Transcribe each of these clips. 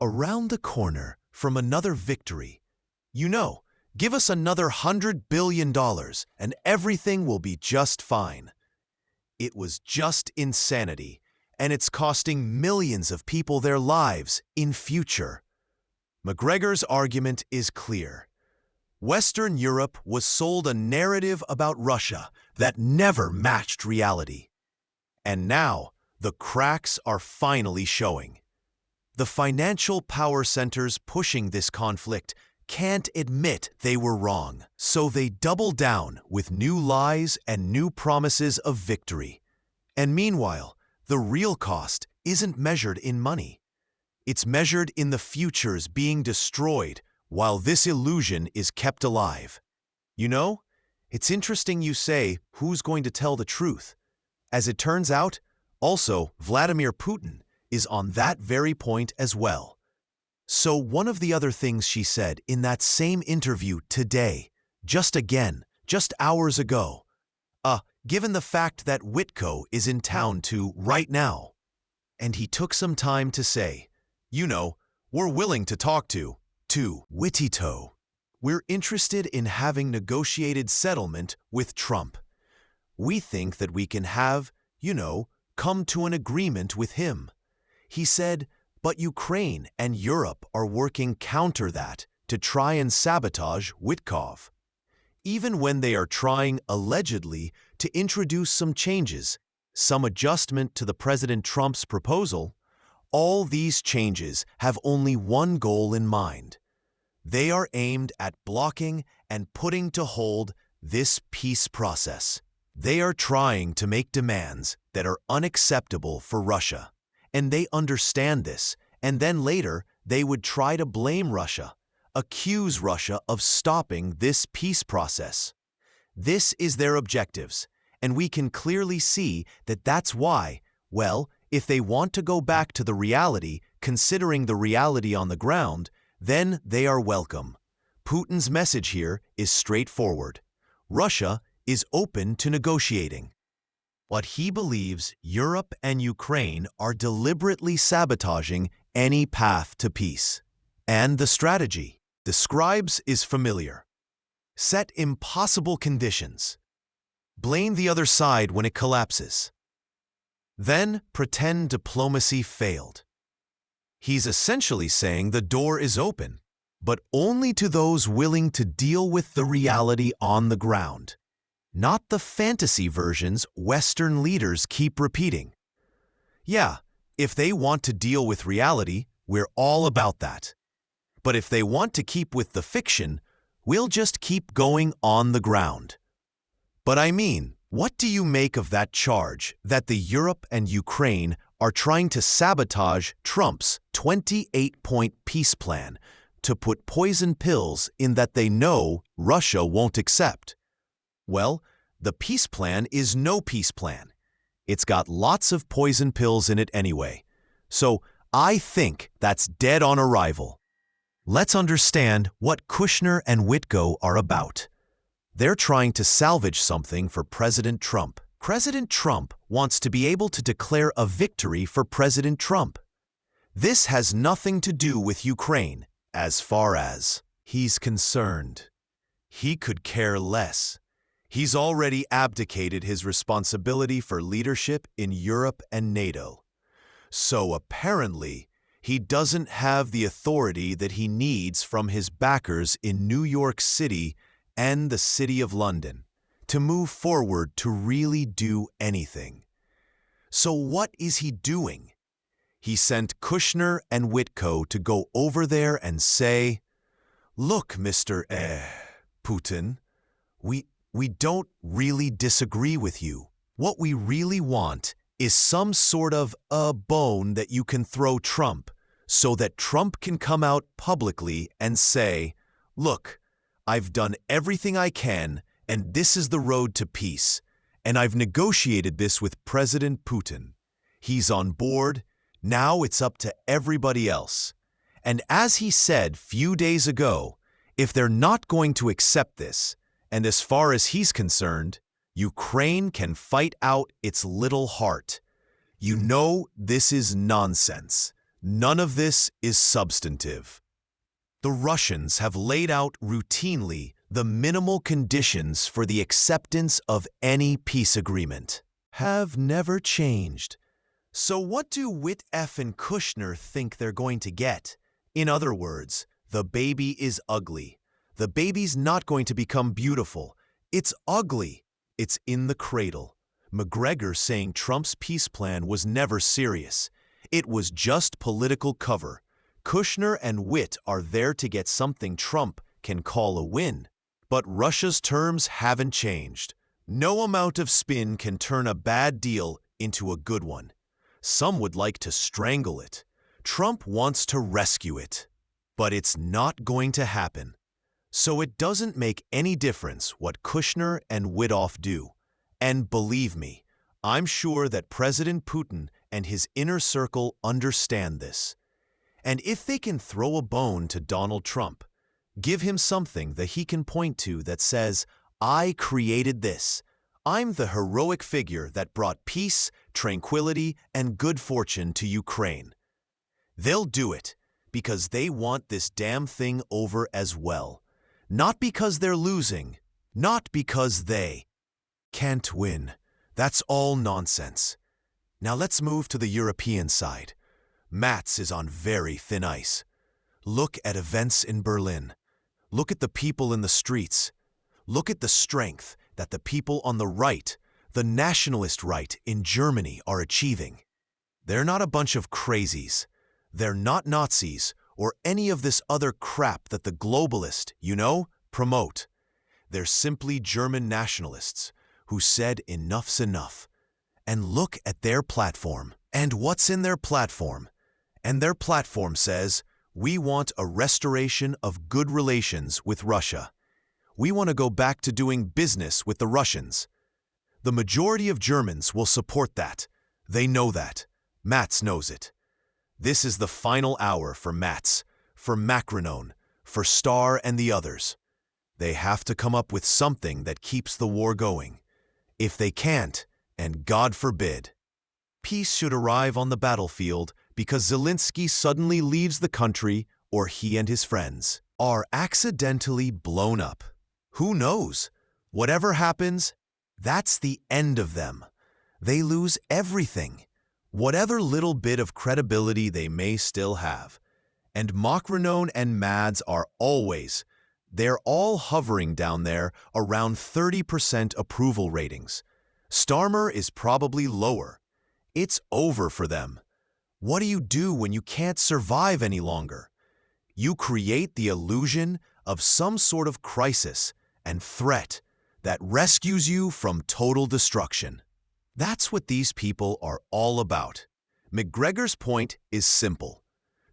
around the corner from another victory. You know, give us another $100 billion and everything will be just fine. It was just insanity, and it's costing millions of people their lives in future. Macgregor's argument is clear. Western Europe was sold a narrative about Russia that never matched reality. And now, the cracks are finally showing. The financial power centers pushing this conflict can't admit they were wrong, so they double down with new lies and new promises of victory. And meanwhile, the real cost isn't measured in money. It's measured in the futures being destroyed while this illusion is kept alive. You know, it's interesting you say who's going to tell the truth. As it turns out, also Vladimir Putin is on that very point as well. So one of the other things she said in that same interview today, just hours ago, given the fact that Witko is in town too right now, and he took some time to say, you know, we're willing to talk to Witito. We're interested in having negotiated settlement with Trump. We think that we can have, come to an agreement with him. He said, but Ukraine and Europe are working counter that to try and sabotage Witkov. Even when they are trying, allegedly, to introduce some changes, some adjustment to the President Trump's proposal, all these changes have only one goal in mind. They are aimed at blocking and putting to hold this peace process. They are trying to make demands that are unacceptable for Russia, and they understand this, and then later they would try to blame Russia, accuse Russia of stopping this peace process. This is their objectives, and we can clearly see that that's why, well, if they want to go back to the reality, considering the reality on the ground, then they are welcome. Putin's message here is straightforward. Russia is open to negotiating. But he believes Europe and Ukraine are deliberately sabotaging any path to peace. And the strategy describes is familiar. Set impossible conditions. Blame the other side when it collapses. Then pretend diplomacy failed. He's essentially saying the door is open, but only to those willing to deal with the reality on the ground, not the fantasy versions Western leaders keep repeating. Yeah, if they want to deal with reality, we're all about that. But if they want to keep with the fiction, we'll just keep going on the ground. But I mean, what do you make of that charge that the Europe and Ukraine are trying to sabotage Trump's 28-point peace plan to put poison pills in that they know Russia won't accept? Well, the peace plan is no peace plan. It's got lots of poison pills in it anyway. So I think that's dead on arrival. Let's understand what Kushner and Witko are about. They're trying to salvage something for President Trump. President Trump wants to be able to declare a victory for President Trump. This has nothing to do with Ukraine, as far as he's concerned. He could care less. He's already abdicated his responsibility for leadership in Europe and NATO. So apparently, he doesn't have the authority that he needs from his backers in New York City and the City of London to move forward to really do anything. So what is he doing? He sent Kushner and Witko to go over there and say, "Look, Mr. Putin, we don't really disagree with you. What we really want is some sort of a bone that you can throw Trump so that Trump can come out publicly and say, look, I've done everything I can and this is the road to peace, and I've negotiated this with President Putin. He's on board. Now it's up to everybody else. And as he said few days ago, if they're not going to accept this, and as far as he's concerned, Ukraine can fight out its little heart. You know this is nonsense. None of this is substantive. The Russians have laid out routinely the minimal conditions for the acceptance of any peace agreement. Have never changed. So what do Whitef and Kushner think they're going to get? In other words, the baby is ugly. The baby's not going to become beautiful. It's ugly. It's in the cradle. Macgregor saying Trump's peace plan was never serious. It was just political cover. Kushner and Witt are there to get something Trump can call a win. But Russia's terms haven't changed. No amount of spin can turn a bad deal into a good one. Some would like to strangle it. Trump wants to rescue it. But it's not going to happen. So it doesn't make any difference what Kushner and Wittoff do. And believe me, I'm sure that President Putin and his inner circle understand this. And if they can throw a bone to Donald Trump, give him something that he can point to that says, I created this. I'm the heroic figure that brought peace, tranquility, and good fortune to Ukraine. They'll do it because they want this damn thing over as well. Not because they're losing, not because they can't win. That's all nonsense. Now let's move to the European side. Mats is on very thin ice. Look at events in Berlin. Look at the people in the streets. Look at the strength that the people on the right, the nationalist right in Germany, are achieving. They're not a bunch of crazies. They're not Nazis or any of this other crap that the globalists, promote. They're simply German nationalists who said enough's enough. And look at their platform. And what's in their platform? And their platform says, we want a restoration of good relations with Russia. We want to go back to doing business with the Russians. The majority of Germans will support that. They know that. Mats knows it. This is the final hour for Mats, for Macgregor, for Starr and the others. They have to come up with something that keeps the war going. If they can't, and God forbid, peace should arrive on the battlefield because Zelensky suddenly leaves the country or he and his friends are accidentally blown up. Who knows? Whatever happens, that's the end of them. They lose everything, whatever little bit of credibility they may still have. And Macgregor and Mads are they're all hovering down there around 30% approval ratings. Starmer is probably lower. It's over for them. What do you do when you can't survive any longer? You create the illusion of some sort of crisis and threat that rescues you from total destruction. That's what these people are all about. Macgregor's point is simple.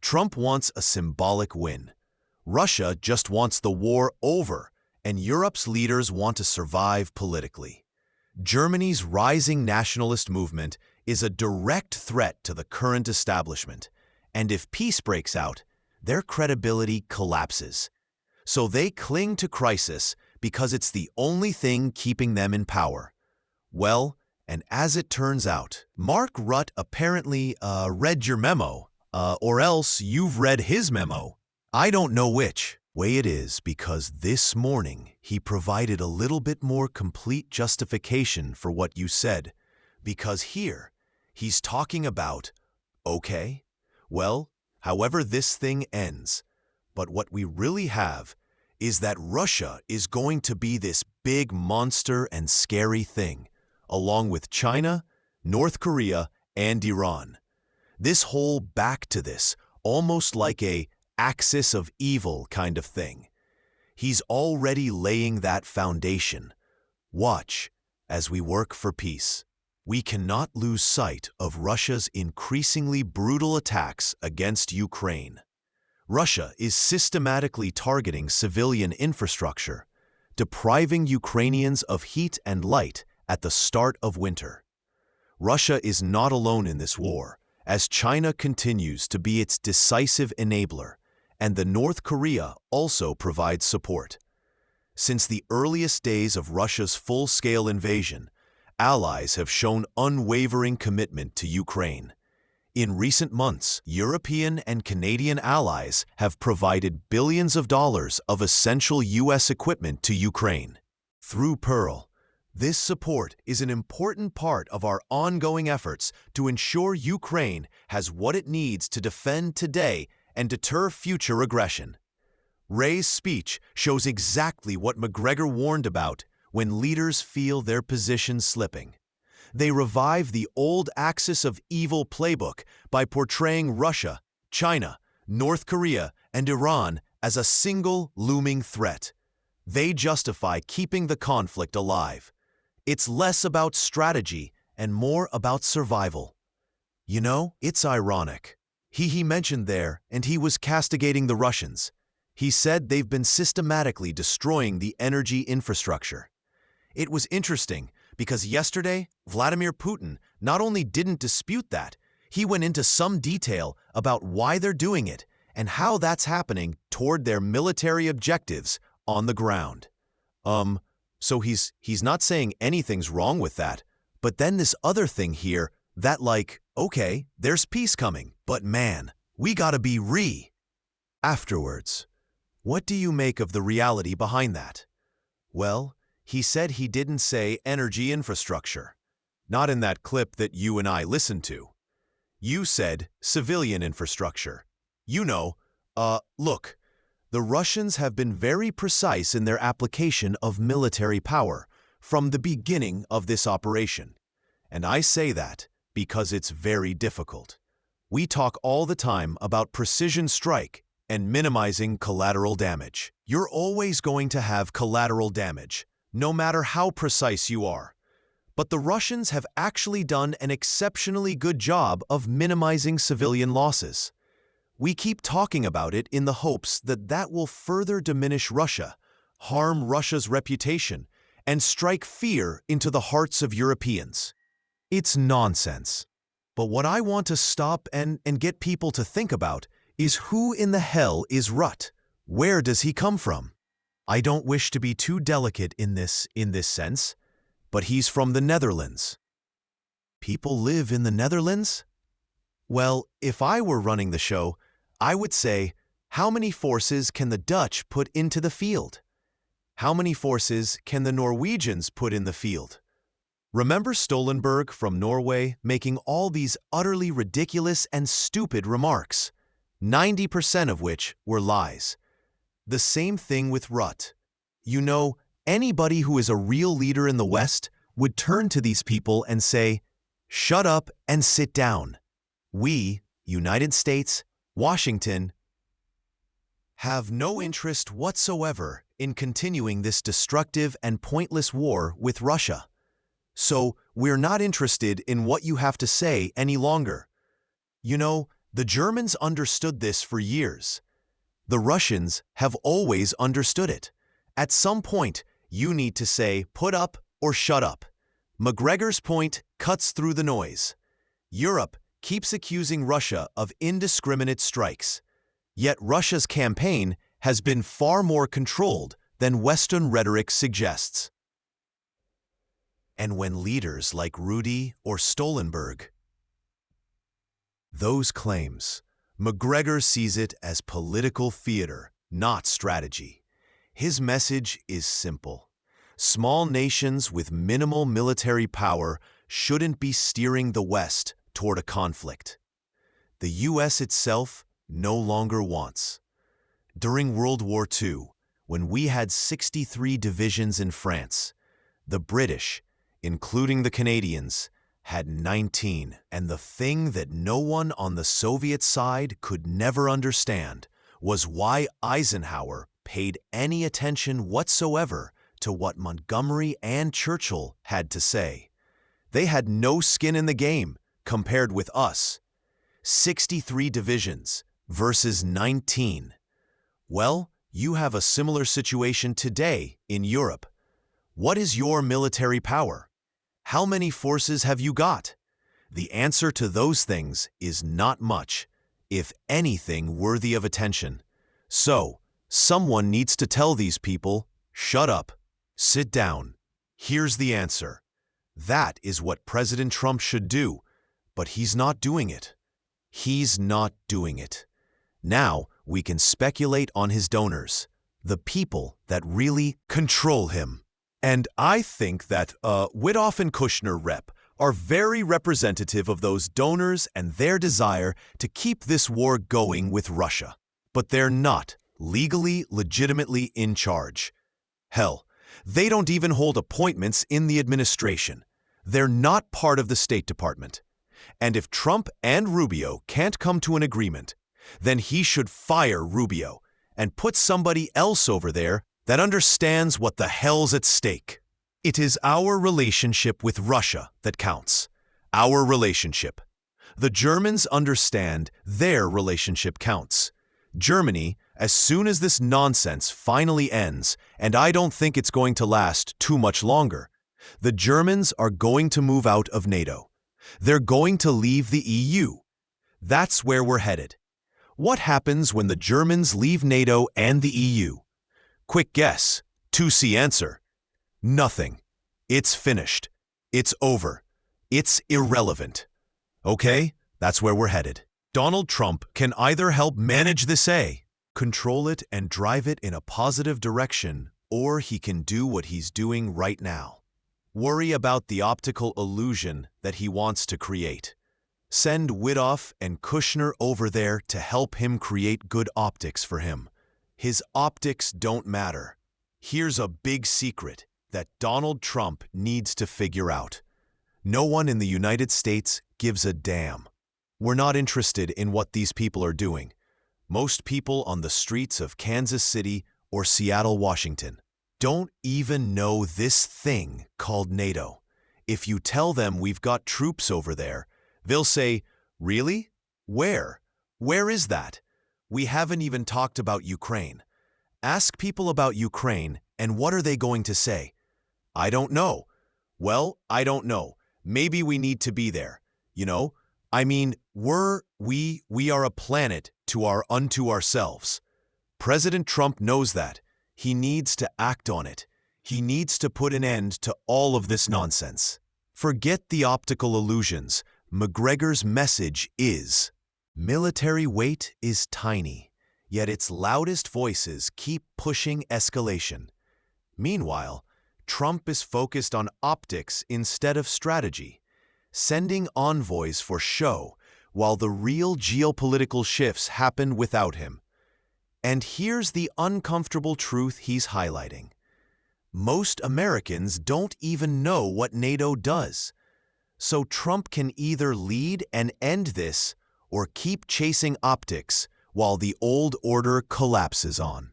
Trump wants a symbolic win. Russia just wants the war over, and Europe's leaders want to survive politically. Germany's rising nationalist movement is a direct threat to the current establishment, and if peace breaks out, their credibility collapses. So they cling to crisis because it's the only thing keeping them in power. Well, and as it turns out, Mark Rutte apparently read your memo, or else you've read his memo. I don't know which way it is because this morning he provided a little bit more complete justification for what you said, because here he's talking about, okay, well, however this thing ends, but what we really have is that Russia is going to be this big monster and scary thing, along with China, North Korea, and Iran. This whole back to this, almost like a axis of evil kind of thing. He's already laying that foundation. Watch as we work for peace. We cannot lose sight of Russia's increasingly brutal attacks against Ukraine. Russia is systematically targeting civilian infrastructure, depriving Ukrainians of heat and light at the start of winter. Russia is not alone in this war, as China continues to be its decisive enabler, and the North Korea also provides support. Since the earliest days of Russia's full-scale invasion, allies have shown unwavering commitment to Ukraine. In recent months, European and Canadian allies have provided billions of dollars of essential U.S. equipment to Ukraine. Through Pearl, this support is an important part of our ongoing efforts to ensure Ukraine has what it needs to defend today and deter future aggression. Ray's speech shows exactly what Macgregor warned about when leaders feel their position slipping. They revive the old axis of evil playbook by portraying Russia, China, North Korea, and Iran as a single looming threat. They justify keeping the conflict alive. It's less about strategy and more about survival. You know, it's ironic. He mentioned there, and he was castigating the Russians. He said they've been systematically destroying the energy infrastructure. It was interesting because yesterday, Vladimir Putin not only didn't dispute that, he went into some detail about why they're doing it and how that's happening toward their military objectives on the ground. So he's not saying anything's wrong with that, but then this other thing here that okay, there's peace coming, but man, we gotta be afterwards. What do you make of the reality behind that? Well, he said he didn't say energy infrastructure. Not in that clip that you and I listened to. You said civilian infrastructure. Look, the Russians have been very precise in their application of military power from the beginning of this operation. And I say that because it's very difficult. We talk all the time about precision strike and minimizing collateral damage. You're always going to have collateral damage, no matter how precise you are. But the Russians have actually done an exceptionally good job of minimizing civilian losses. We keep talking about it in the hopes that that will further diminish Russia, harm Russia's reputation, and strike fear into the hearts of Europeans. It's nonsense. But what I want to stop and get people to think about is who in the hell is Rutte? Where does he come from? I don't wish to be too delicate in this sense, but he's from the Netherlands. People live in the Netherlands? Well, if I were running the show, I would say, how many forces can the Dutch put into the field? How many forces can the Norwegians put in the field? Remember Stoltenberg from Norway making all these utterly ridiculous and stupid remarks, 90% of which were lies. The same thing with Rutte. You know, anybody who is a real leader in the West would turn to these people and say, shut up and sit down. We, United States, Washington, have no interest whatsoever in continuing this destructive and pointless war with Russia. So we're not interested in what you have to say any longer. You know, the Germans understood this for years. The Russians have always understood it. At some point, you need to say, put up or shut up. Macgregor's point cuts through the noise. Europe keeps accusing Russia of indiscriminate strikes. Yet Russia's campaign has been far more controlled than Western rhetoric suggests. And when leaders like Rutte or Stoltenberg, those claims, Macgregor sees it as political theater, not strategy. His message is simple. Small nations with minimal military power shouldn't be steering the West toward a conflict. The U.S. itself no longer wants. During World War II, when we had 63 divisions in France, the British, including the Canadians, had 19. And the thing that no one on the Soviet side could never understand was why Eisenhower paid any attention whatsoever to what Montgomery and Churchill had to say. They had no skin in the game compared with us. 63 divisions versus 19. Well, you have a similar situation today in Europe. What is your military power? How many forces have you got? The answer to those things is not much, if anything worthy of attention. So, someone needs to tell these people, shut up, sit down. Here's the answer. That is what President Trump should do, but he's not doing it. He's not doing it. Now we can speculate on his donors, the people that really control him. And I think that Witoff and Kushner rep are very representative of those donors and their desire to keep this war going with Russia. But they're not legally, legitimately in charge. Hell, they don't even hold appointments in the administration. They're not part of the State Department. And if Trump and Rubio can't come to an agreement, then he should fire Rubio and put somebody else over there that understands what the hell's at stake. It is our relationship with Russia that counts. Our relationship. The Germans understand their relationship counts. Germany, as soon as this nonsense finally ends, and I don't think it's going to last too much longer, the Germans are going to move out of NATO. They're going to leave the EU. That's where we're headed. What happens when the Germans leave NATO and the EU? Quick guess. 2C answer. Nothing. It's finished. It's over. It's irrelevant. Okay? That's where we're headed. Donald Trump can either help manage this control it and drive it in a positive direction, or he can do what he's doing right now. Worry about the optical illusion that he wants to create. Send Witoff and Kushner over there to help him create good optics for him. His optics don't matter. Here's a big secret that Donald Trump needs to figure out. No one in the United States gives a damn. We're not interested in what these people are doing. Most people on the streets of Kansas City or Seattle, Washington, don't even know this thing called NATO. If you tell them we've got troops over there, they'll say, "Really? Where? Where is that? We haven't even talked about Ukraine." Ask people about Ukraine, and what are they going to say? I don't know. Well, I don't know. Maybe we need to be there. I mean, we are a planet unto ourselves. President Trump knows that. He needs to act on it. He needs to put an end to all of this nonsense. Forget the optical illusions. Macgregor's message is, military weight is tiny, yet its loudest voices keep pushing escalation. Meanwhile, Trump is focused on optics instead of strategy, sending envoys for show while the real geopolitical shifts happen without him. And here's the uncomfortable truth he's highlighting. Most Americans don't even know what NATO does. So Trump can either lead and end this or keep chasing optics while the old order collapses on.